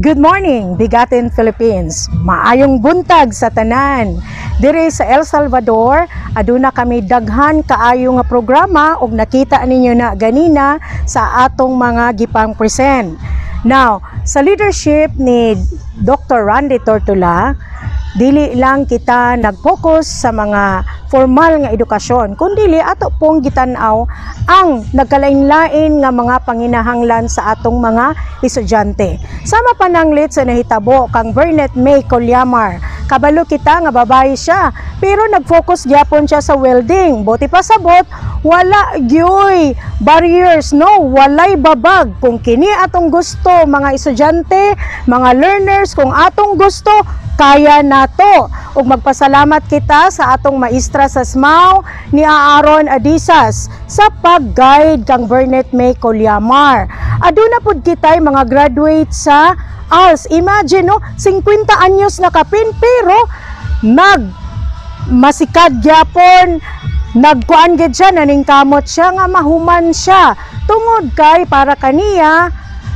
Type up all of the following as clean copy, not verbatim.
Good morning, Bigatin Philippines. Maayong buntag sa tanan. Diri sa El Salvador, aduna kami daghan kaayo nga programa ug nakita ninyo na ganina sa atong mga gipang present. Now, sa leadership ni Dr. Randy Tortola, dili lang kita nag-focus sa mga formal nga edukasyon, kundi ato pong gitan-aw ang nagkalain-lain nga mga panginahanglan sa atong mga estudyante. Sama pananglit sa nahitabo kang Bernette May Colyamar. Kabalo kita nga babae siya, pero nag-focus gyapon siya sa welding. Buti pa sabot, wala gyoy barriers, no, walay babag. Kung kini atong gusto, mga estudyante, mga learners, kung atong gusto, kaya nato. Ug magpasalamat kita sa atong maestra sa SMAU ni Aaron Adisas sa pag-guide kang Bernette May Colyamar. Aduna pud kitay mga graduate sa ALS. Imagine, no, 50 anyos na kapin pero masikad gyapon, nagkuan gid siya, naningkamot siya nga mahuman siya. Tungod kay para kaniya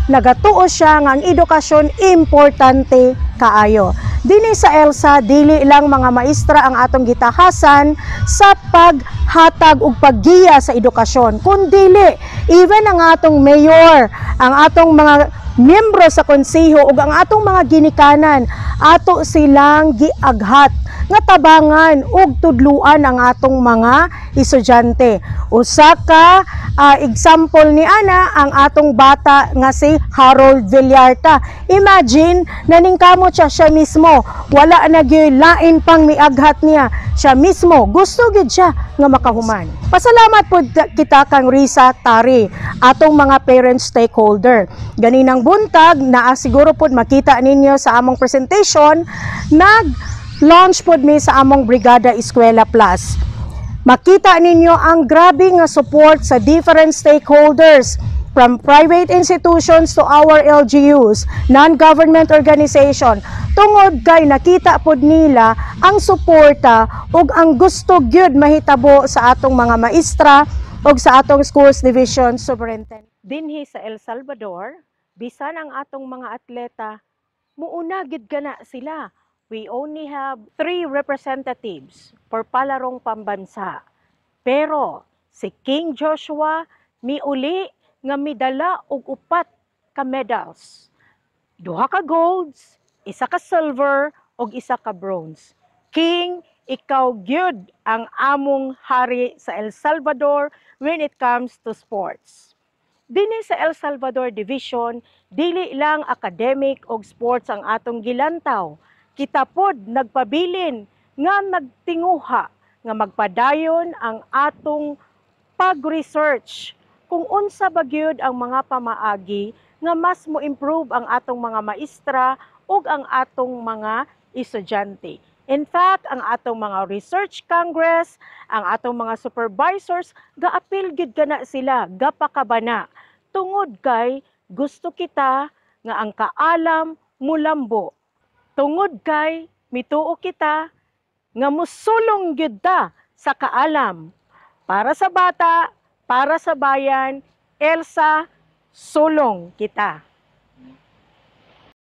nagatuo siya nga ang edukasyon importante kaayo. Dini sa ELSA, dili lang mga maestra ang atong gitahasan sa paghatag ug paggiya sa edukasyon, kundi even ang atong mayor, ang atong mga miyembro sa konseho ug ang atong mga ginikanan, ato silang giaghat nga tabangan ug tudluan ang atong mga estudyante. Usa ka example ni ana ang atong bata nga si Harold Villarta. Imagine, naningkamot siya mismo, wala na gyud lain pang miaghat niya, siya mismo gusto gid siya nga makahuman. Pasalamat pud kita kang Risa Tari, atong mga parent stakeholder. Ganinang buntag naa siguro pud makita ninyo sa among presentation, launch pod mi sa among Brigada Eskwela Plus. Makita ninyo ang grabe nga support sa different stakeholders, from private institutions to our LGUs, non-government organization. Tungod kay nakita pod nila ang suporta ug ang gusto gyud mahitabo sa atong mga maestra ug sa atong schools division superintendent. Dinhi sa El Salvador, bisan ang atong mga atleta, muuna gid kana sila. We only have 3 representatives for palarong pambansa. Pero si King Joshua miuli nga midala og 4 ka medals. 2 ka golds, 1 ka silver ug 1 ka bronze. King, ikaw gyud ang among hari sa El Salvador when it comes to sports. Dinhi sa El Salvador Division, dili lang academic ug sports ang atong gilantaw. Kita pod nagpabilin nga nagtinguha nga magpadayon ang atong pag-research kung unsa ba gyud ang mga pamaagi nga mas mo improve ang atong mga maestra ug ang atong mga estudyante. In fact, ang atong mga research congress, ang atong mga supervisors, gaapil gid kana sila, gapakabana. Tungod kay gusto kita nga ang kaalam mulambo. Tungod kay mituo kita nga musulong gyud ta sa kaalam. Para sa bata, para sa bayan, ELSA, sulong kita.